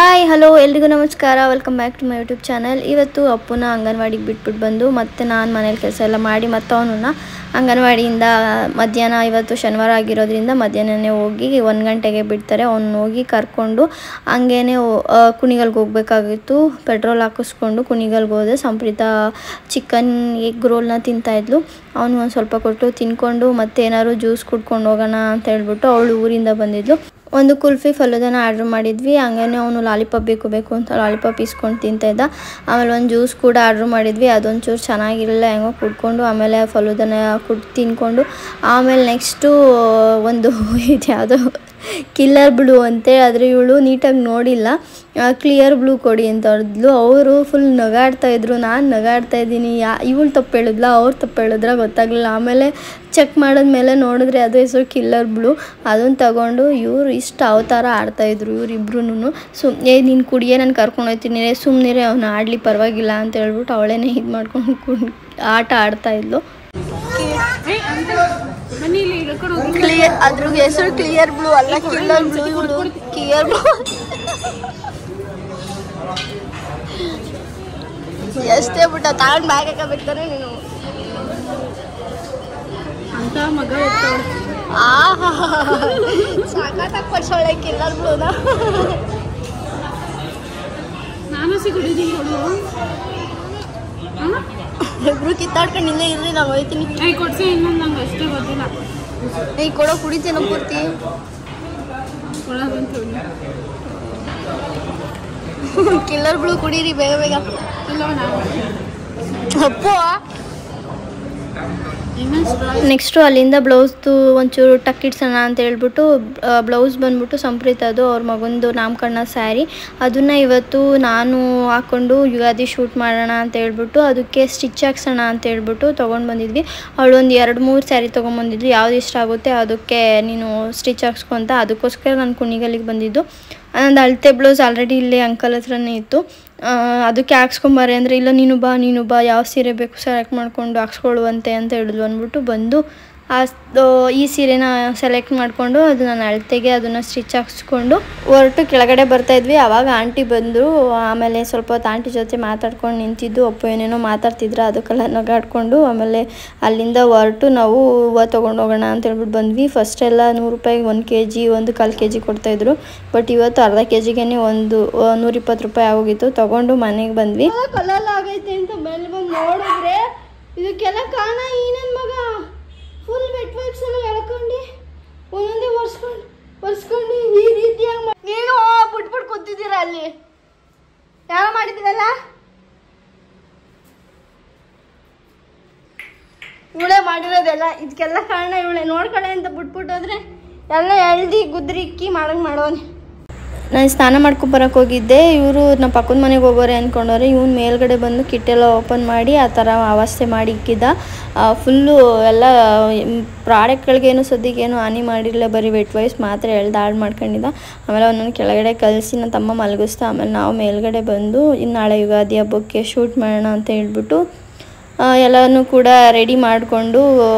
Hi hello ಎಲ್ರಿಗೂ ನಮಸ್ಕಾರ. Welcome back to my YouTube channel. ಇವತ್ತು ಅಪ್ಪುನ ಅಂಗನವಾಡಿಗೆ ಬಿಟ್ಬಿಟ್ಟು ಬಂದು ಮತ್ತೆ ನಾನು ಮನೇಲಿ ಕೆಲಸ ಎಲ್ಲ ಮಾಡಿ ಮತ್ತು ಅವನನ್ನು ಅಂಗನವಾಡಿಯಿಂದ ಮಧ್ಯಾಹ್ನ, ಇವತ್ತು ಶನಿವಾರ ಆಗಿರೋದ್ರಿಂದ ಮಧ್ಯಾಹ್ನನೇ ಹೋಗಿ 1 ಗಂಟೆಗೆ ಬಿಡ್ತಾರೆ. ಅವ್ನು ಹೋಗಿ ಕರ್ಕೊಂಡು ಹಂಗೇ ಕುಣಿಗಲ್ಗೆ ಹೋಗಬೇಕಾಗಿತ್ತು. ಪೆಟ್ರೋಲ್ ಹಾಕಿಸ್ಕೊಂಡು ಕುಣಿಗಲ್ಗೆ ಹೋದೆ. ಸಂಪ್ರೀತ ಚಿಕನ್ ಎಗ್ ರೋಲ್ನ ತಿಂತಾಯಿದ್ಲು. ಅವನು ಒಂದು ಸ್ವಲ್ಪ ಕೊಟ್ಟು ತಿನ್ಕೊಂಡು ಮತ್ತೆ ಏನಾದ್ರು ಜ್ಯೂಸ್ ಕುಡ್ಕೊಂಡು ಹೋಗೋಣ ಅಂತ ಹೇಳ್ಬಿಟ್ಟು ಅವಳು ಊರಿಂದ ಬಂದಿದ್ಲು. ಒಂದು ಕುಲ್ಫಿ ಫಲೂದಾನ ಆರ್ಡ್ರ್ ಮಾಡಿದ್ವಿ. ಹಂಗೇ ಅವನು ಲಾಲಿಪಾಪ್ ಬೇಕು ಅಂತ ಲಾಲಿಪಾಪ್ ಇಸ್ಕೊಂಡು ತಿಂತಾಯಿದ್ದ. ಆಮೇಲೆ ಒಂದು ಜ್ಯೂಸ್ ಕೂಡ ಆರ್ಡ್ರ್ ಮಾಡಿದ್ವಿ. ಅದೊಂಚೂರು ಚೆನ್ನಾಗಿರಲಿಲ್ಲ, ಹೆಂಗೋ ಕುಡ್ಕೊಂಡು ಆಮೇಲೆ ಫಲೂದಾನ ತಿನ್ಕೊಂಡು ಆಮೇಲೆ ನೆಕ್ಸ್ಟು ಒಂದು ಇದು ಯಾವುದೋ ಕಿಲ್ಲರ್ ಬ್ಲೂ ಅಂತೇಳಿ, ಆದರೆ ಇವಳು ನೀಟಾಗಿ ನೋಡಿಲ್ಲ. ಕ್ಲಿಯರ್ ಬ್ಲೂ ಕೊಡಿ ಅಂತ ಹೇಳಿದ್ಲು. ಅವರು ಫುಲ್ ನಗಾಡ್ತಾಯಿದ್ರು. ನಾನು ನಗಾಡ್ತಾಯಿದ್ದೀನಿ. ಇವಳು ತಪ್ಪು ಹೇಳಿದ್ಲ, ಅವ್ರು ತಪ್ಪು ಹೇಳಿದ್ರ ಗೊತ್ತಾಗಲಿಲ್ಲ. ಆಮೇಲೆ ಚೆಕ್ ಮಾಡಿದ್ಮೇಲೆ ನೋಡಿದ್ರೆ ಅದು ಹೆಸರು ಕಿಲ್ಲರ್ ಬ್ಲೂ. ಅದನ್ನು ತಗೊಂಡು ಇವರು ಇಷ್ಟು ಅವತಾರ ಆಡ್ತಾಯಿದ್ರು ಇವರಿಬ್ರು. ನೀನು ಕುಡಿಯೇ, ನಾನು ಕರ್ಕೊಂಡು ಹೋಗ್ತೀನಿ, ಸುಮ್ಮನೆ ಅವನು ಆಡಲಿ ಪರವಾಗಿಲ್ಲ ಅಂತ ಹೇಳ್ಬಿಟ್ಟು ಅವಳೇನೆ ಇದು ಮಾಡ್ಕೊಂಡು ಆಟ ಆಡ್ತಾಯಿದ್ಲು. ಅದ್ರ ಹೆಸರು ಕ್ಲಿಯರ್ ಬ್ಲೂ ಅಲ್ಲ, ಕಿಲ್ಲರ್ ಬ್ಲೂ. ಇವಳು ಕ್ಲಿಯರ್ ಬ್ಲೂ ಎಷ್ಟೇ ಬಿಟ್ಟ ತಗೊಂಡು ಬ್ಯಾಗ್ ಹಾಕಬೇಕಾರೆ ನೀನು ಅಂತ ಮಗ ಸಾಕಾಗಿ ಪಡ್ಸೋಳೆ ಕಿಲ್ಲರ್ ಬ್ಲೂನ. ನಾನು ಸಿಗುಡಿದ್ದೀನಿ ಇಬ್ರು ಕಿತ್ತಾಡ್ಕೊಂಡು ಇಲ್ಲೇ ಇರ್ರಿ, ನಾನು ಹೋಯ್ತೀನಿ. ಕೊಡ್ಸಿ ಇನ್ನೊಂದು ನಂಗೆ ಅಷ್ಟೇ ಗೊತ್ತಿಲ್ಲ. ಕೊಡೋ ಕುಡಿತೇನೋ ಪೂರ್ತಿ ಕಿಲ್ಲರ್ ಬ್ಲೂ ಕುಡೀರಿ ಬೇಗ ಬೇಗ. ಅಪ್ಪು ನೆಕ್ಸ್ಟು ಅಲ್ಲಿಂದ ಬ್ಲೌಸ್ದು ಒಂಚೂರು ಟಕ್ ಇಡ್ಸೋಣ ಅಂತ ಹೇಳ್ಬಿಟ್ಟು ಬ್ಲೌಸ್ ಬಂದ್ಬಿಟ್ಟು ಸಂಪ್ರೀತದು ಅವ್ರ ಮಗಂದು ನಾಮಕರಣ ಸ್ಯಾರಿ. ಅದನ್ನು ಇವತ್ತು ನಾನು ಹಾಕ್ಕೊಂಡು ಯುಗಾದಿ ಶೂಟ್ ಮಾಡೋಣ ಅಂತ ಹೇಳ್ಬಿಟ್ಟು ಅದಕ್ಕೆ ಸ್ಟಿಚ್ ಹಾಕ್ಸೋಣ ಅಂತ ಹೇಳ್ಬಿಟ್ಟು ತೊಗೊಂಡು ಬಂದಿದ್ವಿ. ಅವಳು ಒಂದು 2-3 ಸ್ಯಾರಿ ತೊಗೊಂಬಂದಿದ್ವಿ. ಯಾವ್ದು ಇಷ್ಟ ಆಗುತ್ತೆ ಅದಕ್ಕೆ ನೀನು ಸ್ಟಿಚ್ ಹಾಕ್ಸ್ಕೊಂತ. ಅದಕ್ಕೋಸ್ಕರ ನಾನು ಕುಣಿಗಲ್ಲಿಗೆ ಬಂದಿದ್ದು. ನಂದು ಅಳತೆ ಬ್ಲೌಸ್ ಆಲ್ರೆಡಿ ಇಲ್ಲೇ ಅಂಕಲ್ ಹತ್ರನೇ ಇತ್ತು. ಅದಕ್ಕೆ ಹಾಕ್ಸ್ಕೊಂಬಾರೆ ಅಂದರೆ ಇಲ್ಲ ನೀನು ಬಾ ಯಾವ ಸೀರೆ ಬೇಕು ಸೆಲೆಕ್ಟ್ ಮಾಡಿಕೊಂಡು ಹಾಕ್ಸ್ಕೊಳ್ಳುವಂತೆ ಅಂತ ಹೇಳಿದ್ಲು. ಅಂದ್ಬಿಟ್ಟು ಬಂದು ಈ ಸೀರೆನ ಸೆಲೆಕ್ಟ್ ಮಾಡಿಕೊಂಡು ಅದು ನಾನು ಅಳತೆಗೆ ಅದನ್ನು ಸ್ಟಿಚ್ ಹಾಕ್ಸ್ಕೊಂಡು ಹೊರಟು ಕೆಳಗಡೆ ಬರ್ತಾಯಿದ್ವಿ. ಆವಾಗ ಆಂಟಿ ಬಂದರು. ಆಮೇಲೆ ಸ್ವಲ್ಪ ಹೊತ್ತು ಆಂಟಿ ಜೊತೆ ಮಾತಾಡ್ಕೊಂಡು ನಿಂತಿದ್ದು. ಅಪ್ಪ ಏನೇನೋ ಮಾತಾಡ್ತಿದ್ರು, ಅದಕ್ಕೆಲ್ಲ ನಗಾಡ್ಕೊಂಡು ಆಮೇಲೆ ಅಲ್ಲಿಂದ ಹೊರಟು ನಾವು ಹೂವು ತೊಗೊಂಡು ಹೋಗೋಣ ಅಂತ ಹೇಳ್ಬಿಟ್ಟು ಬಂದ್ವಿ. ಫಸ್ಟೆಲ್ಲ 100 ರೂಪಾಯಿಗೆ 1 kg 1/4 kg ಕೊಡ್ತಾಯಿದ್ರು. ಬಟ್ ಇವತ್ತು ಅರ್ಧ kgಗೆ ಒಂದು 120 ರೂಪಾಯಿ ಆಗೋಗಿತ್ತು. ತೊಗೊಂಡು ಮನೆಗೆ ಬಂದ್ವಿ. ಕಲರ್ ಆಗೈತೆ ಅಂತ ಮೇಲೆ ಬಂದು ನೋಡಿದ್ರೆ ಇದಕ್ಕೆಲ್ಲ ಕಾರಣ ಈ ನನ್ನ ಮಗ ಫುಲ್ ವೆಟ್ ವೈಪ್ಸ್ ಎಲ್ಲ ಎಳ್ಕೊಂಡು ಒಂದೊಂದೇ ಒರೆಸ್ಕೊಂಡು ಈ ರೀತಿಯಾಗಿ ನೀನು ಬಿಟ್ಬಿಟ್ಟು ಕೂತಿದ್ದೀರ ಅಲ್ಲಿ. ಯಾವ ಮಾಡಿದ್ದೀರಲ್ಲ ಇವಳೇ ಮಾಡಿರೋದೆಲ್ಲ. ಇದಕ್ಕೆಲ್ಲ ಕಾರಣ ಇವಳೆ. ನೋಡ್ಕಳೆ ಅಂತ ಬಿಟ್ಬಿಟ್ಟು ಹೋದ್ರೆ ಎಲ್ಲ ಎಳ್ದು ಗುದ್ರಿಕ್ಕಿ ಮಾಡೋನೆ. ನಾನು ಸ್ನಾನ ಮಾಡ್ಕೊಬರಕ್ಕೆ ಹೋಗಿದ್ದೆ. ಇವರು ನಮ್ಮ ಪಕ್ಕದ ಮನೆಗೆ ಹೋಗೋರೆ ಅಂದ್ಕೊಂಡವ್ರೆ. ಇವ್ನು ಮೇಲ್ಗಡೆ ಬಂದು ಕಿಟ್ಟೆಲ್ಲ ಓಪನ್ ಮಾಡಿ ಆ ಥರ ಅವಸ್ಥೆ ಮಾಡಿ ಇಕ್ಕಿದ್ದ. ಫುಲ್ಲು ಎಲ್ಲ ಪ್ರಾಡಕ್ಟ್ಗಳಿಗೇನು ಸದ್ಯಕ್ಕೇನು ಹಾನಿ ಮಾಡಿರಲಿಲ್ಲ, ಬರೀ ವೆಟ್ ವೈಸ್ ಮಾತ್ರ ಎಳ್ದು ಹಾಳು ಮಾಡ್ಕೊಂಡಿದ್ದ. ಆಮೇಲೆ ಅವನನ್ನು ಕೆಳಗಡೆ ಕಳಿಸಿ ನನ್ನ ತಮ್ಮ ಮಲಗಿಸ್ತಾ ಆಮೇಲೆ ನಾವು ಮೇಲ್ಗಡೆ ಬಂದು ಇನ್ನು ನಾಳೆ ಯುಗಾದಿ ಹಬ್ಬಕ್ಕೆ ಶೂಟ್ ಮಾಡೋಣ ಅಂತ ಹೇಳ್ಬಿಟ್ಟು ಎಲ್ಲನೂ ಕೂಡ ರೆಡಿ ಮಾಡಿಕೊಂಡು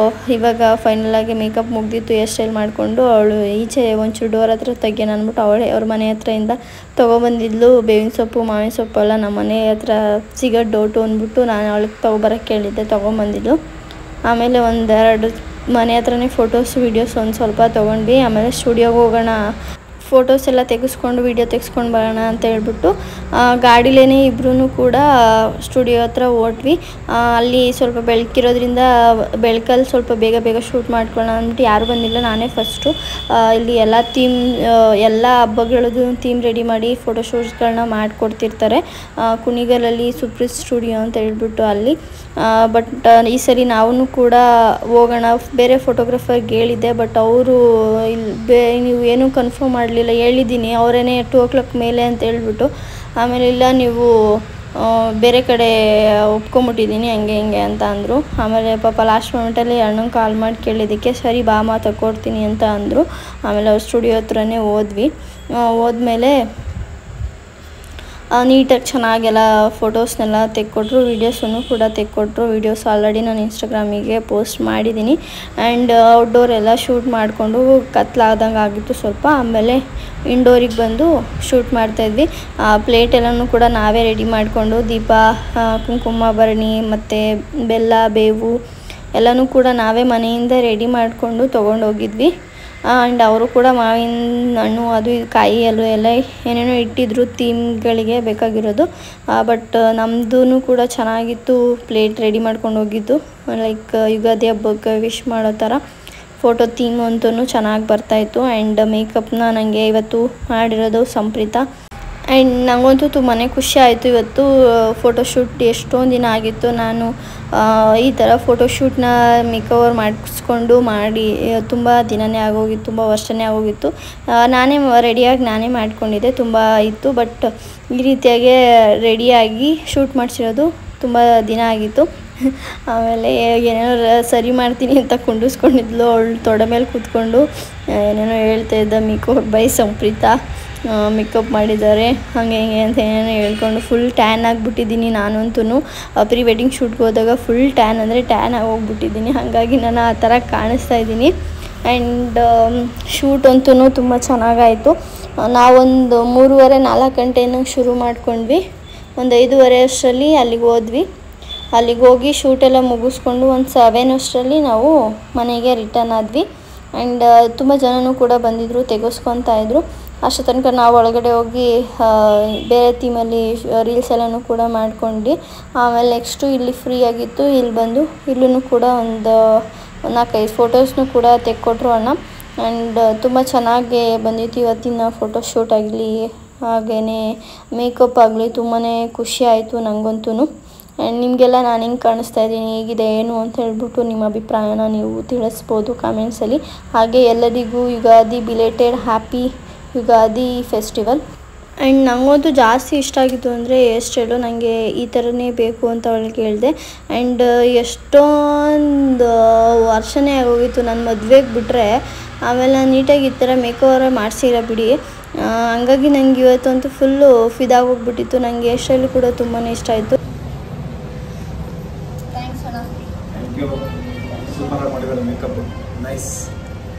ಇವಾಗ ಫೈನಲಾಗಿ ಮೇಕಪ್ ಮುಗ್ದಿತ್ತು. ಹೇರ್ ಸ್ಟೈಲ್ ಮಾಡಿಕೊಂಡು ಅವಳು ಈಚೆ ಒಂಚೂರು ಡೋರ್ ಹತ್ರ ತೆಗ್ಯೋಣ ಅಂದ್ಬಿಟ್ಟು ಅವಳೇ ಅವ್ರ ಮನೆ ಹತ್ರದಿಂದ ತೊಗೊಬಂದಿದ್ಲು. ಬೇವಿನ ಸೊಪ್ಪು ಮಾವಿನ ಸೊಪ್ಪು ಎಲ್ಲ ನಮ್ಮ ಮನೆ ಹತ್ರ ಸಿಗೋದು ಡೌಟು ಅಂದ್ಬಿಟ್ಟು ನಾನು ಅವಳಿಗೆ ತೊಗೊಬರಕ್ಕೆ ಕೇಳಿದ್ದೆ. ತೊಗೊಂಬಂದಿದ್ಲು. ಆಮೇಲೆ 1-2 ಮನೆ ಹತ್ರನೇ ಫೋಟೋಸ್ ವೀಡಿಯೋಸ್ ಒಂದು ಸ್ವಲ್ಪ ತೊಗೊಂಡ್ವಿ. ಆಮೇಲೆ ಸ್ಟುಡಿಯೋಗೆ ಹೋಗೋಣ, ಫೋಟೋಸ್ ಎಲ್ಲ ತೆಗೆಸ್ಕೊಂಡು ವೀಡಿಯೋ ತೆಗೆಸ್ಕೊಂಡು ಬರೋಣ ಅಂತ ಹೇಳ್ಬಿಟ್ಟು ಗಾಡಿಲೇ ಇಬ್ಬರೂ ಕೂಡ ಸ್ಟುಡಿಯೋ ಹತ್ರ ಹೊರಟ್ವಿ. ಅಲ್ಲಿ ಸ್ವಲ್ಪ ಬೆಳಕಿರೋದ್ರಿಂದ ಬೆಳಕಲ್ಲಿ ಸ್ವಲ್ಪ ಬೇಗ ಶೂಟ್ ಮಾಡ್ಕೊಳ್ಳೋಣ ಅಂದ್ಬಿಟ್ಟು ಯಾರು ಬಂದಿಲ್ಲ, ನಾನೇ ಫಸ್ಟು. ಇಲ್ಲಿ ಎಲ್ಲ ಹಬ್ಬಗಳದ್ದು ಥೀಮ್ ರೆಡಿ ಮಾಡಿ ಫೋಟೋಶೂಟ್ಸ್ಗಳನ್ನ ಮಾಡಿಕೊಡ್ತಿರ್ತಾರೆ ಕುಣಿಗಲಲ್ಲಿ ಸುಪ್ರೀತ್ ಸ್ಟುಡಿಯೋ ಅಂತ ಹೇಳ್ಬಿಟ್ಟು ಅಲ್ಲಿ. ಬಟ್ ಈ ಸರಿ ನಾವು ಕೂಡ ಹೋಗೋಣ. ಬೇರೆ ಫೋಟೋಗ್ರಾಫರ್ಗೆ ಹೇಳಿದ್ದೆ, ಬಟ್ ಅವರು ನೀವು ಏನೂ ಕನ್ಫರ್ಮ್ ಮಾಡಲಿಲ್ಲ. ಹೇಳಿದ್ದೀನಿ ಅವರೇನೆ 2 o'clock ಮೇಲೆ ಅಂತ ಹೇಳ್ಬಿಟ್ಟು. ಆಮೇಲೆ ಇಲ್ಲ ನೀವು ಬೇರೆ ಕಡೆ ಒಪ್ಕೊಂಬಿಟ್ಟಿದ್ದೀನಿ ಹಂಗೆ ಅಂತ ಅಂದರು. ಆಮೇಲೆ ಪಾಪ ಲಾಸ್ಟ್ ಮೊಮೆಂಟಲ್ಲಿ ಅಣ್ಣಂಗೆ ಕಾಲ್ ಮಾಡಿ ಕೇಳಿದ್ದಕ್ಕೆ ಸರಿ ಬಾ ತಗೊಡ್ತೀನಿ ಅಂತ ಅಂದರು. ಆಮೇಲೆ ಅವ್ರ ಸ್ಟುಡಿಯೋ ಹತ್ರನೇ ಹೋದ್ವಿ. ಹೋದ್ಮೇಲೆ ನೀಟಾಗಿ ಚೆನ್ನಾಗೆಲ್ಲ ಫೋಟೋಸ್ನೆಲ್ಲ ತೆಕ್ಕೊಟ್ರು, ವೀಡಿಯೋಸನ್ನು ಕೂಡ ತೆಕ್ಕೊಟ್ರು. ವೀಡಿಯೋಸ್ ಆಲ್ರೆಡಿ ನಾನು ಇನ್ಸ್ಟಾಗ್ರಾಮಿಗೆ ಪೋಸ್ಟ್ ಮಾಡಿದ್ದೀನಿ. ಆ್ಯಂಡ್ ಔಟ್ಡೋರ್ ಎಲ್ಲ ಶೂಟ್ ಮಾಡಿಕೊಂಡು ಕತ್ಲಾದಂಗೆ ಆಗಿತ್ತು ಸ್ವಲ್ಪ. ಆಮೇಲೆ ಇಂಡೋರಿಗೆ ಬಂದು ಶೂಟ್ ಮಾಡ್ತಾಯಿದ್ವಿ. ಪ್ಲೇಟ್ ಎಲ್ಲನೂ ಕೂಡ ನಾವೇ ರೆಡಿ ಮಾಡಿಕೊಂಡು ದೀಪ, ಕುಂಕುಮ ಭರಣಿ ಮತ್ತು ಬೆಲ್ಲ, ಬೇವು ಎಲ್ಲನೂ ಕೂಡ ನಾವೇ ಮನೆಯಿಂದ ರೆಡಿ ಮಾಡಿಕೊಂಡು ತೊಗೊಂಡೋಗಿದ್ವಿ. ಆ್ಯಂಡ್ ಅವರು ಕೂಡ ಮಾವಿನ ಹಣ್ಣು ಅದು ಇದು ಕಾಯಿ ಎಲ್ಲ ಏನೇನೋ ಇಟ್ಟಿದ್ರು ಥೀಮ್ಗಳಿಗೆ ಬೇಕಾಗಿರೋದು. ಬಟ್ ನಮ್ಮದೂ ಕೂಡ ಚೆನ್ನಾಗಿತ್ತು. ಪ್ಲೇಟ್ ರೆಡಿ ಮಾಡ್ಕೊಂಡು ಹೋಗಿದ್ದು ಲೈಕ್ ಯುಗಾದಿ ಹಬ್ಬಕ್ಕೆ ವಿಶ್ ಮಾಡೋ ಥರ ಫೋಟೋ ಥೀಮ್ ಅಂತೂ ಚೆನ್ನಾಗಿ ಬರ್ತಾಯಿತ್ತು. ಆ್ಯಂಡ್ ಮೇಕಪ್ನ ನನಗೆ ಇವತ್ತು ಮಾಡಿರೋದು ಸಂಪ್ರೀತ. ಆ್ಯಂಡ್ ನನಗಂತೂ ತುಂಬಾ ಖುಷಿ ಆಯಿತು. ಇವತ್ತು ಫೋಟೋಶೂಟ್ ಎಷ್ಟೊಂದು ದಿನ ಆಗಿತ್ತು ನಾನು ಈ ಥರ ಫೋಟೋಶೂಟ್ನ ಮೇಕವರ್ ಮಾಡಿಸ್ಕೊಂಡು ತುಂಬ ದಿನವೇ ಆಗೋಗಿತ್ತು, ತುಂಬ ವರ್ಷನೇ ಆಗೋಗಿತ್ತು. ನಾನೇ ರೆಡಿಯಾಗಿ ನಾನೇ ಮಾಡ್ಕೊಂಡಿದ್ದೆ, ತುಂಬ ಇತ್ತು. ಬಟ್ ಈ ರೀತಿಯಾಗಿ ರೆಡಿಯಾಗಿ ಶೂಟ್ ಮಾಡಿಸಿರೋದು ತುಂಬ ದಿನ ಆಗಿತ್ತು. ಆಮೇಲೆ ಏನೇನೋ ಸರಿ ಮಾಡ್ತೀನಿ ಅಂತ ಕುಂಡಿಸ್ಕೊಂಡಿದ್ಲು. ಅವಳು ತೊಡೆ ಮೇಲೆ ಕೂತ್ಕೊಂಡು ಏನೇನೋ ಹೇಳ್ತಾಯಿದ್ದ, ಮೇಕಪ್ ಬೈ ಸಂಪ್ರೀತ, ಮೇಕಪ್ ಮಾಡಿದ್ದಾರೆ ಹಾಗೆ ಹಿಂಗೆ ಅಂತ ಏನೇನೋ ಹೇಳ್ಕೊಂಡು ಫುಲ್ ಟ್ಯಾನ್ ಆಗಿಬಿಟ್ಟಿದ್ದೀನಿ. ನಾನಂತೂ ಪ್ರೀ ವೆಡ್ಡಿಂಗ್ ಶೂಟ್ಗೆ ಹೋದಾಗ ಫುಲ್ ಟ್ಯಾನ್ ಅಂದರೆ ಟ್ಯಾನ್ ಆಗೋಗ್ಬಿಟ್ಟಿದ್ದೀನಿ. ಹಾಗಾಗಿ ನಾನು ಆ ಥರ ಕಾಣಿಸ್ತಾ ಇದ್ದೀನಿ. ಆ್ಯಂಡ್ ಶೂಟ್ ಅಂತೂ ತುಂಬ ಚೆನ್ನಾಗಾಯಿತು. ನಾವೊಂದು 3:30-4 ಗಂಟೆನೂ ಶುರು ಮಾಡ್ಕೊಂಡ್ವಿ. ಒಂದು 5:30 ಅಷ್ಟರಲ್ಲಿ ಅಲ್ಲಿಗೆ ಹೋದ್ವಿ. ಅಲ್ಲಿಗೆ ಹೋಗಿ ಶೂಟೆಲ್ಲ ಮುಗಿಸ್ಕೊಂಡು ಒಂದು 7 ಅಷ್ಟರಲ್ಲಿ ನಾವು ಮನೆಗೆ ರಿಟರ್ನ್ ಆದ್ವಿ. ಆ್ಯಂಡ್ ತುಂಬ ಜನನೂ ಕೂಡ ಬಂದಿದ್ದರು, ತೆಗೆಸ್ಕೊತಾ ಇದ್ರು. ಅಷ್ಟು ತನಕ ನಾವು ಒಳಗಡೆ ಹೋಗಿ ಬೇರೆ ಥೀಮಲ್ಲಿ ರೀಲ್ಸ್ ಎಲ್ಲನೂ ಕೂಡ ಮಾಡ್ಕೊಂಡು ಆಮೇಲೆ ನೆಕ್ಸ್ಟು ಇಲ್ಲಿ ಫ್ರೀ ಆಗಿತ್ತು. ಇಲ್ಲಿ ಬಂದು ಇಲ್ಲೂ ಕೂಡ ಒಂದು 4-5 ಫೋಟೋಸ್ನೂ ಕೂಡ ತೆಕ್ಕೊಟ್ರು ಅಣ್ಣ. ಆ್ಯಂಡ್ ತುಂಬ ಚೆನ್ನಾಗಿ ಬಂದಿತ್ತು ಇವತ್ತಿನ ಫೋಟೋಶೂಟ್ ಆಗಲಿ ಹಾಗೆಯೇ ಮೇಕಪ್ ಆಗಲಿ. ತುಂಬಾ ಖುಷಿ ಆಯಿತು ನನಗಂತೂ. ಆ್ಯಂಡ್ ನಿಮಗೆಲ್ಲ ನಾನು ಹೆಂಗೆ ಕಾಣಿಸ್ತಾ ಇದ್ದೀನಿ, ಹೇಗಿದೆ ಏನು ಅಂತ ಹೇಳ್ಬಿಟ್ಟು ನಿಮ್ಮ ಅಭಿಪ್ರಾಯನ ನೀವು ತಿಳಿಸ್ಬೋದು ಕಾಮೆಂಟ್ಸಲ್ಲಿ. ಹಾಗೆ ಎಲ್ಲರಿಗೂ Ugadi belated happy Ugadi festival. And ನನಗಂತೂ ಜಾಸ್ತಿ ಇಷ್ಟ ಆಗಿತ್ತು ಅಂದರೆ ಹೇರ್ ಸ್ಟೈಲು. ನನಗೆ ಈ ಥರನೇ ಬೇಕು ಅಂತ ಅವಳಿಗೆ ಹೇಳಿದೆ. ಆ್ಯಂಡ್ ಎಷ್ಟೊಂದು ವರ್ಷನೇ ಆಗೋಗಿತ್ತು ನನ್ನ ಮದುವೆಗೆ ಬಿಟ್ಟರೆ. ಆಮೇಲೆ ನಾನು ನೀಟಾಗಿ ಈ ಥರ ಮೇಕವರ್ ಮಾಡಿಸಿಲ್ಲ ಬಿಡಿ. ಹಂಗಾಗಿ ನನಗೆ ಇವತ್ತಂತೂ ಫುಲ್ಲು ಫಿದಾಗೋಗ್ಬಿಟ್ಟಿತ್ತು. ನನಗೆ ಹೇರ್ ಸ್ಟೈಲು ಕೂಡ ತುಂಬಾ ಇಷ್ಟ ಆಯಿತು. ಸೂಪರ್ ಮಾಡಿದ್ದಾರೆ ಮೇಕಪ್, ನೈಸ್.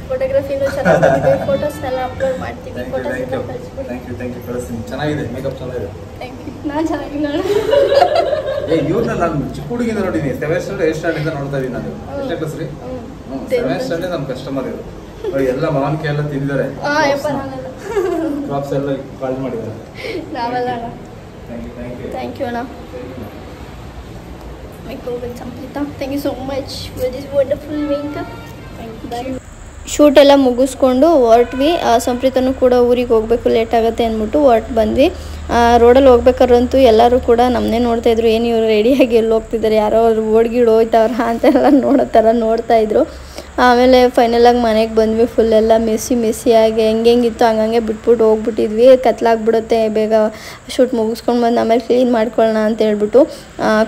ಫೋಟೋಗ್ರಫಿನೂ ಚೆನ್ನಾಗಿದೆ, ಫೋಟೋಸ್ನೆಲ್ಲ ಅಪ್ಲೋಡ್ ಮಾಡ್ತೀವಿ. ಥ್ಯಾಂಕ್ ಯು ಕಳಿಸ್ತೀನಿ. ಚೆನ್ನಾಗಿದೆ ಮೇಕಪ್, ಚೆನ್ನಾಗಿದೆ. ನಾನು ಚೆನ್ನಾಗಿಲ್ಲ. ಇವ್ರನ್ನ ನಾನು ಚಿಕ್ಕ ಹುಡುಗಿಂದ ನೋಡಿದ್ದೀನಿ. 7th ಸ್ಟ್ಯಾಂಡರ್ಡ್ 8th ಸ್ಟ್ಯಾಂಡರ್ಡ್ ಇಂದ ನೋಡ್ತಾ ಇದ್ದೀನಿ ನಾನು. ಎಷ್ಟನೇ ಕ್ಲಾಸ್ ರೀ? 7th ಸ್ಟ್ಯಾಂಡರ್ಡ್ ನಮ್ಮ ಕಸ್ಟಮರ್ ಇವರು. ಎಲ್ಲ ಮಾವಿನಕಾಯಿ ಎಲ್ಲ ತಿಂದಿದ್ದಾರೆ, ಕ್ರಾಪ್ಸ್ ಎಲ್ಲ ಕಾಲ್ ಮಾಡಿದ್ದಾರೆ. ಥ್ಯಾಂಕ್ ಯು ಅಣ್ಣ. Samprita, thank you so much for this wonderful makeup. Thank you. Shoot ಎಲ್ಲ ಮುಗಿಸ್ಕೊಂಡು ಹೊರಟ್ವಿ. ಸಂಪ್ರೀತನೂ ಕೂಡ ಊರಿಗೆ ಹೋಗಬೇಕು, ಲೇಟ್ ಆಗುತ್ತೆ ಅಂದ್ಬಿಟ್ಟು ಬಂದ್ವಿ. ರೋಡಲ್ಲಿ ಹೋಗ್ಬೇಕಾದ್ರಂತೂ ಎಲ್ಲರೂ ಕೂಡ ನಮ್ಮನ್ನೇ ನೋಡ್ತಾಯಿದ್ರು. ಏನು ಇವರು ರೆಡಿಯಾಗಿ ಎಲ್ಲಿ ಹೋಗ್ತಿದ್ದಾರೆ, ಯಾರೋ ಅವ್ರು ಓಡ್ಗಿಡ್ ಹೋಯ್ತವ್ರ ಅಂತೆಲ್ಲ ನೋಡ್ತಾಯಿದ್ರು. ಆಮೇಲೆ ಫೈನಲಾಗಿ ಮನೆಗೆ ಬಂದ್ವಿ. ಫುಲ್ಲೆಲ್ಲ ಮೆಸ್ಸಿಯಾಗಿ ಹೆಂಗಿತ್ತು ಹಂಗಂಗೆ ಬಿಟ್ಬಿಟ್ಟು ಹೋಗ್ಬಿಟ್ಟಿದ್ವಿ. ಕತ್ಲಾಗ್ಬಿಡುತ್ತೆ, ಬೇಗ ಶೂಟ್ ಮುಗಿಸ್ಕೊಂಡು ಬಂದು ಆಮೇಲೆ ಕ್ಲೀನ್ ಮಾಡ್ಕೊಳ್ಳೋಣ ಅಂತ ಹೇಳ್ಬಿಟ್ಟು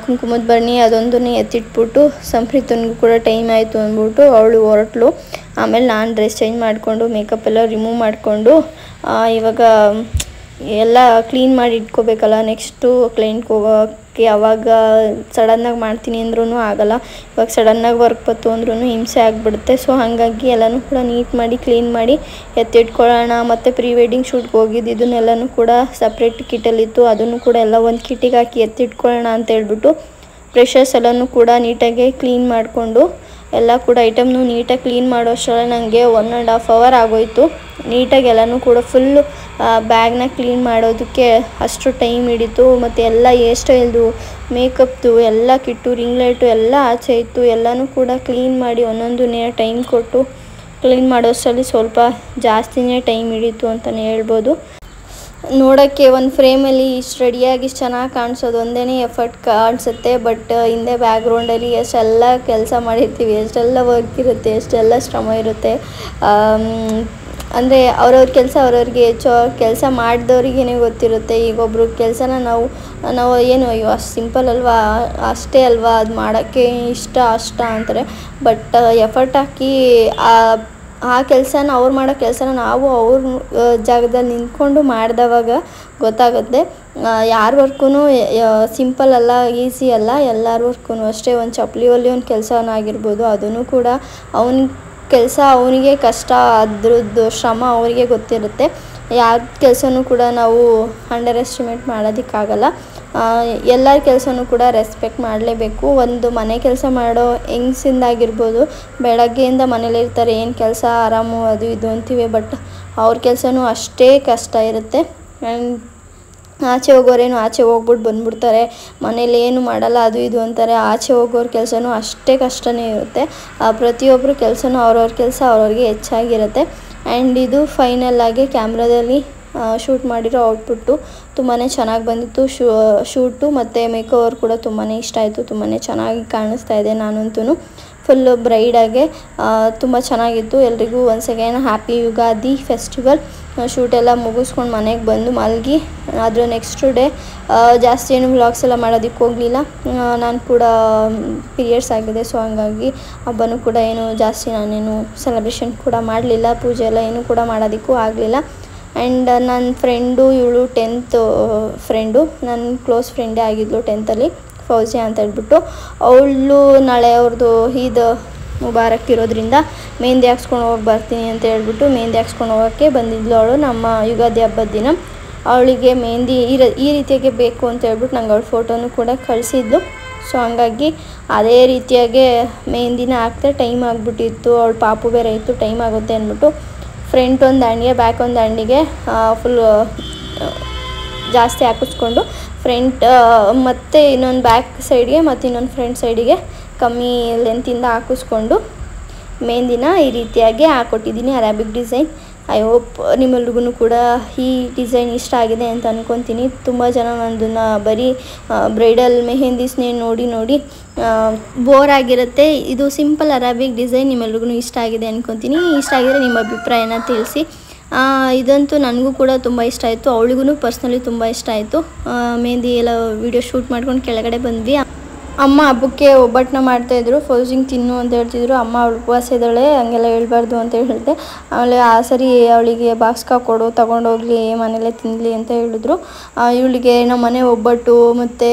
ಕುಂಕುಮದ ಭರಣಿ ಅದೊಂದು ಎತ್ತಿಟ್ಬಿಟ್ಟು ಸಂಪ್ರೀತನಿಗೂ ಕೂಡ ಟೈಮ್ ಆಯಿತು ಅಂದ್ಬಿಟ್ಟು ಅವಳು ಹೊರಟ್ಲು. ಆಮೇಲೆ ನಾನು ಡ್ರೆಸ್ ಚೇಂಜ್ ಮಾಡಿಕೊಂಡು ಮೇಕಪ್ ಎಲ್ಲ ರಿಮೂವ್ ಮಾಡಿಕೊಂಡು ಇವಾಗ ಎಲ್ಲ ಕ್ಲೀನ್ ಮಾಡಿ ಇಟ್ಕೋಬೇಕಲ್ಲ. ನೆಕ್ಸ್ಟು ಕ್ಲೈಂಟ್ಗೆ ಹೋಗೋಕ್ಕೆ ಅವಾಗ ಸಡನ್ನಾಗಿ ಮಾಡ್ತೀನಿ ಅಂದ್ರೂ ಆಗಲ್ಲ. ಇವಾಗ ಸಡನ್ನಾಗಿ ವರ್ಕ್ ಬಂತು ಅಂದ್ರೂ ಹಿಂಸೆ ಆಗಿಬಿಡುತ್ತೆ. ಸೊ ಹಾಗಾಗಿ ಎಲ್ಲನೂ ಕೂಡ ನೀಟ್ ಮಾಡಿ ಕ್ಲೀನ್ ಮಾಡಿ ಎತ್ತಿಟ್ಕೊಳ್ಳೋಣ. ಮತ್ತು ಪ್ರೀ ವೆಡ್ಡಿಂಗ್ ಶೂಟ್ಗೆ ಹೋಗಿದ್ದು ಇದನ್ನೆಲ್ಲನೂ ಕೂಡ ಸಪ್ರೇಟ್ ಕಿಟ್ಟಲ್ಲಿತ್ತು, ಅದನ್ನು ಕೂಡ ಎಲ್ಲ ಒಂದು ಕಿಟ್ಟಿಗೆ ಹಾಕಿ ಎತ್ತಿಟ್ಕೊಳ್ಳೋಣ ಅಂತ ಹೇಳ್ಬಿಟ್ಟು ಬ್ರಷಸ್ ಎಲ್ಲನೂ ಕೂಡ ನೀಟಾಗಿ ಕ್ಲೀನ್ ಮಾಡಿಕೊಂಡು ಎಲ್ಲ ಕೂಡ ಐಟಮ್ನು ನೀಟಾಗಿ ಕ್ಲೀನ್ ಮಾಡೋ ಅಷ್ಟರಲ್ಲಿ ನನಗೆ 1.5 hour ಆಗೋಯಿತು. ನೀಟಾಗಿ ಎಲ್ಲನೂ ಕೂಡ ಫುಲ್ಲು ಬ್ಯಾಗ್ನ ಕ್ಲೀನ್ ಮಾಡೋದಕ್ಕೆ ಅಷ್ಟು ಟೈಮ್ ಹಿಡಿತು. ಮತ್ತು ಎಲ್ಲ ಹೇರ್ ಸ್ಟೈಲ್ದು ಮೇಕಪ್ದು ಎಲ್ಲ ಕಿಟ್ಟು ರಿಂಗ್ ಲೈಟು ಎಲ್ಲ ಆಚೆ ಇತ್ತು. ಎಲ್ಲನೂ ಕೂಡ ಕ್ಲೀನ್ ಮಾಡಿ ಒಂದೊಂದು ಟೈಮ್ ಕೊಟ್ಟು ಕ್ಲೀನ್ ಮಾಡೋಷ್ಟರಲ್ಲಿ ಸ್ವಲ್ಪ ಜಾಸ್ತಿನೇ ಟೈಮ್ ಹಿಡಿತು ಅಂತಲೇ ಹೇಳ್ಬೋದು. ನೋಡೋಕ್ಕೆ ಒಂದು ಫ್ರೇಮಲ್ಲಿ ಇಷ್ಟು ರೆಡಿಯಾಗಿ ಇಷ್ಟು ಚೆನ್ನಾಗಿ ಕಾಣಿಸೋದು ಒಂದೇ ಎಫರ್ಟ್ ಕಾಣಿಸುತ್ತೆ. ಬಟ್ ಹಿಂದೆ ಬ್ಯಾಕ್ಗ್ರೌಂಡಲ್ಲಿ ಎಷ್ಟೆಲ್ಲ ಕೆಲಸ ಮಾಡಿರ್ತೀವಿ, ಎಷ್ಟೆಲ್ಲ ವರ್ಕ್ ಇರುತ್ತೆ, ಎಷ್ಟೆಲ್ಲ ಶ್ರಮ ಇರುತ್ತೆ. ಅಂದರೆ ಅವ್ರವ್ರ ಕೆಲಸ ಅವ್ರವ್ರಿಗೆ ಕೆಲಸ ಮಾಡಿದವ್ರಿಗೇ ಗೊತ್ತಿರುತ್ತೆ. ಈಗ ಒಬ್ಬರು ಕೆಲಸನ ನಾವು ಏನು ಅಷ್ಟು ಸಿಂಪಲ್ ಅಲ್ವಾ, ಅಷ್ಟೇ ಅಲ್ವಾ ಅದು ಮಾಡೋಕ್ಕೆ ಅಷ್ಟ ಅಂತಾರೆ. ಬಟ್ ಎಫರ್ಟ್ ಹಾಕಿ ಆ ಆ ಕೆಲಸನ ಅವ್ರು ಮಾಡೋ ಕೆಲಸನ ನಾವು ಅವ್ರ ಜಾಗದಲ್ಲಿ ನಿಂತ್ಕೊಂಡು ಮಾಡಿದವಾಗ ಗೊತ್ತಾಗುತ್ತೆ. ಯಾರ ವರ್ಕೂ ಸಿಂಪಲ್ ಅಲ್ಲ, ಈಸಿ ಅಲ್ಲ. ಎಲ್ಲರ ವರ್ಕೂ ಅಷ್ಟೇ. ಒಂದು ಚಪ್ಪಲಿ ಹೊಲಿ ಒಂದು ಕೆಲಸನಾಗಿರ್ಬೋದು, ಅದನ್ನು ಕೂಡ ಅವನ ಕೆಲಸ ಅವನಿಗೆ ಕಷ್ಟ, ಅದ್ರದ್ದು ಶ್ರಮ ಅವರಿಗೆ ಗೊತ್ತಿರುತ್ತೆ. ಯಾರ ಕೆಲಸನೂ ಕೂಡ ನಾವು ಅಂಡರ್ ಎಸ್ಟಿಮೇಟ್ ಮಾಡೋದಕ್ಕಾಗಲ್ಲ. ಎಲ್ಲರ ಕೆಲಸನೂ ಕೂಡ ರೆಸ್ಪೆಕ್ಟ್ ಮಾಡಲೇಬೇಕು. ಒಂದು ಮನೆ ಕೆಲಸ ಮಾಡೋ ಹೆಂಗಸಿಂದಾಗಿರ್ಬೋದು, ಬೆಳಗ್ಗೆಯಿಂದ ಮನೇಲಿರ್ತಾರೆ, ಏನು ಕೆಲಸ ಆರಾಮು ಅದು ಇದು ಅಂತೀವಿ, ಬಟ್ ಅವ್ರ ಕೆಲಸನೂ ಅಷ್ಟೇ ಕಷ್ಟ ಇರುತ್ತೆ. ಆ್ಯಂಡ್ ಆಚೆ ಹೋಗೋರೇನು ಆಚೆ ಹೋಗ್ಬಿಟ್ಟು ಬಂದ್ಬಿಡ್ತಾರೆ, ಮನೇಲಿ ಏನು ಮಾಡಲ್ಲ ಅದು ಇದು ಅಂತಾರೆ. ಆಚೆ ಹೋಗೋರ ಕೆಲಸನೂ ಅಷ್ಟೇ ಕಷ್ಟನೇ ಇರುತ್ತೆ. ಪ್ರತಿಯೊಬ್ಬರು ಕೆಲಸನೂ ಅವ್ರವ್ರ ಕೆಲಸ ಅವ್ರವ್ರಿಗೆ ಹೆಚ್ಚಾಗಿರುತ್ತೆ. ಆ್ಯಂಡ್ ಇದು ಫೈನಲ್ಲಾಗಿ ಕ್ಯಾಮ್ರಾದಲ್ಲಿ ಶೂಟ್ ಮಾಡಿರೋ ಔಟ್ಪುಟ್ಟು ತುಂಬಾ ಚೆನ್ನಾಗಿ ಬಂದಿತ್ತು. ಶೂಟು ಮತ್ತು ಮೇಕೋವರ್ ಕೂಡ ತುಂಬಾ ಇಷ್ಟ ಆಯಿತು. ತುಂಬಾ ಚೆನ್ನಾಗಿ ಕಾಣಿಸ್ತಾ ಇದೆ. ನಾನಂತೂ ಫುಲ್ಲು ಬ್ರೈಡಾಗೆ ತುಂಬ ಚೆನ್ನಾಗಿತ್ತು. ಎಲ್ರಿಗೂ once again happy Ugadi festival. ಶೂಟೆಲ್ಲ ಮುಗಿಸ್ಕೊಂಡು ಮನೆಗೆ ಬಂದು ಮಲಗಿ, ಅದರ ನೆಕ್ಸ್ಟ್ ಡೇ ಜಾಸ್ತಿ ಏನು ವ್ಲಾಗ್ಸ್ ಎಲ್ಲ ಮಾಡೋದಕ್ಕೆ ಹೋಗಲಿಲ್ಲ. ನಾನು ಕೂಡ ಪೀರಿಯಡ್ಸ್ ಆಗಿದೆ, ಸೊ ಹಂಗಾಗಿ ಹಬ್ಬನೂ ಕೂಡ ಏನು ಜಾಸ್ತಿ ನಾನೇನು ಸೆಲೆಬ್ರೇಷನ್ ಕೂಡ ಮಾಡಲಿಲ್ಲ. ಪೂಜೆ ಎಲ್ಲ ಏನೂ ಕೂಡ ಮಾಡೋದಕ್ಕೂ ಆಗಲಿಲ್ಲ. ಆ್ಯಂಡ್ ನನ್ನ ಫ್ರೆಂಡು, ಇವಳು 10th ಫ್ರೆಂಡು, ನನ್ನ ಕ್ಲೋಸ್ ಫ್ರೆಂಡೇ ಆಗಿದ್ಲು 10th ಫೌಜಿಯಾ ಅಂತ ಹೇಳ್ಬಿಟ್ಟು. ಅವಳು ನಾಳೆ ಅವ್ರದ್ದು ಈದ್ ಮುಬಾರಕ್ ಇರೋದ್ರಿಂದ ಮೆಹಂದಿ ಹಾಕ್ಸ್ಕೊಂಡು ಹೋಗಿ ಬರ್ತೀನಿ ಅಂತ ಹೇಳ್ಬಿಟ್ಟು ಮೆಹಂದಿ ಹಾಕ್ಸ್ಕೊಂಡು ಹೋಗೋಕ್ಕೆ ಬಂದಿದ್ಲು ಅವಳು. ನಮ್ಮ ಯುಗಾದಿ ಹಬ್ಬದ ದಿನ ಅವಳಿಗೆ ಮೆಹಂದಿ ಈ ರೀತಿಯಾಗೆ ಬೇಕು ಅಂತ ಹೇಳ್ಬಿಟ್ಟು ನಂಗೆ ಅವಳು ಫೋಟೋನು ಕೂಡ ಕಳಿಸಿದ್ಲು. ಸೊ ಹಂಗಾಗಿ ಅದೇ ರೀತಿಯಾಗೆ ಮೆಹಂದಿನ ಹಾಕ್ತೆ ಟೈಮ್ ಆಗಿಬಿಟ್ಟಿತ್ತು. ಅವಳು ಪಾಪು ಬೇರೆ ಇತ್ತು, ಟೈಮ್ ಆಗುತ್ತೆ ಅಂದ್ಬಿಟ್ಟು ಫ್ರಂಟ್ ಒಂದು ದಾಂಡಿಗೆ ಬ್ಯಾಕ್ ಒಂದು ದಾಂಡಿಗೆ ಫುಲ್ ಜಾಸ್ತಿ ಹಾಕಿಸ್ಕೊಂಡು ಫ್ರಂಟ್ ಮತ್ತು ಇನ್ನೊಂದು ಬ್ಯಾಕ್ ಸೈಡ್ಗೆ ಮತ್ತು ಇನ್ನೊಂದು ಫ್ರಂಟ್ ಸೈಡಿಗೆ ಕಮ್ಮಿ ಲೆಂತಿಂದ ಹಾಕಿಸ್ಕೊಂಡು ಮೆಹಂದಿನ ಈ ರೀತಿಯಾಗಿ ಹಾಕ್ಕೊಟ್ಟಿದ್ದೀನಿ. Arabic design. ಐ ಹೋಪ್ ನಿಮ್ಮೆಲ್ರಿಗೂ ಕೂಡ ಈ ಡಿಸೈನ್ ಇಷ್ಟ ಆಗಿದೆ ಅಂತ ಅಂದ್ಕೊತೀನಿ. ತುಂಬ ಜನ ನನ್ನದನ್ನು ಬರೀ ಬ್ರೈಡಲ್ ಮೆಹಂದೀಸ್ನೇ ನೋಡಿ ಬೋರ್ ಆಗಿರುತ್ತೆ. ಇದು ಸಿಂಪಲ್ ಅರಾಬಿಕ್ ಡಿಸೈನ್ ನಿಮ್ಮೆಲ್ರಿಗೂ ಇಷ್ಟ ಆಗಿದೆ ಅಂದ್ಕೊತೀನಿ. ಇಷ್ಟ ಆಗಿದ್ರೆ ನಿಮ್ಮ ಅಭಿಪ್ರಾಯನ ತಿಳಿಸಿ. ಇದಂತೂ ನನಗೂ ಕೂಡ ತುಂಬ ಇಷ್ಟ ಆಯಿತು, ಅವಳಿಗೂ ಪರ್ಸ್ನಲಿ ತುಂಬ ಇಷ್ಟ ಆಯಿತು. ಮೆಹಂದಿ ಎಲ್ಲ ವೀಡಿಯೋ ಶೂಟ್ ಮಾಡ್ಕೊಂಡು ಕೆಳಗಡೆ ಬಂದ್ವಿ. ಅಮ್ಮ ಹಬ್ಬಕ್ಕೆ ಒಬ್ಬಟ್ಟನ್ನ ಮಾಡ್ತಾಯಿದ್ರು. ಫೌಜಿಂಗ್ ತಿನ್ನು ಅಂತ ಹೇಳ್ತಿದ್ರು. ಅಮ್ಮ ಅವಳು ಉಪವಾಸ ಇದ್ದಾಳೆ, ಹಂಗೆಲ್ಲ ಹೇಳ್ಬಾರ್ದು ಅಂತ ಹೇಳಿದೆ. ಆಮೇಲೆ ಸರಿ ಅವಳಿಗೆ ಬಾಕ್ಸ್ಗೆ ಕೊಡು, ತೊಗೊಂಡೋಗ್ಲಿ, ಮನೇಲೇ ತಿನ್ನಲಿ ಅಂತ ಹೇಳಿದ್ರು. ಇವಳಿಗೆ ನಮ್ಮ ಮನೆ ಒಬ್ಬಟ್ಟು ಮತ್ತು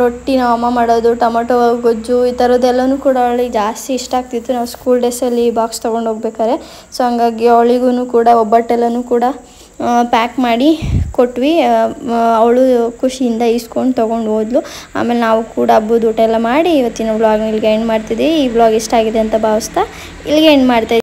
ರೊಟ್ಟಿ ನಮ್ಮ ಅಮ್ಮ ಮಾಡೋದು, ಟೊಮೊಟೊ ಗೊಜ್ಜು, ಈ ಥರದ್ದೆಲ್ಲನೂ ಕೂಡ ಅವಳಿಗೆ ಜಾಸ್ತಿ ಇಷ್ಟ ಆಗ್ತಿತ್ತು. ನಾವು ಸ್ಕೂಲ್ ಡೇಸಲ್ಲಿ ಬಾಕ್ಸ್ ತೊಗೊಂಡು ಹೋಗ್ಬೇಕಾರೆ. ಸೊ ಹಂಗಾಗಿ ಅವಳಿಗೂ ಕೂಡ ಒಬ್ಬಟ್ಟೆಲ್ಲನೂ ಕೂಡ ಪ್ಯಾಕ್ ಮಾಡಿ ಕೊಟ್ವಿ. ಅವಳು ಖುಷಿಯಿಂದ ಇಸ್ಕೊಂಡು ತೊಗೊಂಡು ಹೋದ್ಲು. ಆಮೇಲೆ ನಾವು ಕೂಡ ಹಬ್ಬದ ಊಟ ಎಲ್ಲ ಮಾಡಿ ಇವತ್ತಿನ ವ್ಲಾಗ್ನ ಇಲ್ಲಿಗೆ ಎಂಡ್ ಮಾಡ್ತಿದ್ದೀವಿ. ಈ ವ್ಲಾಗ್ ಇಷ್ಟ ಆಗಿದೆ ಅಂತ ಭಾವಿಸ್ತಾ ಇಲ್ಲಿಗೆ ಎಂಡ್ ಮಾಡ್ತಾಯಿದ್ದೀವಿ.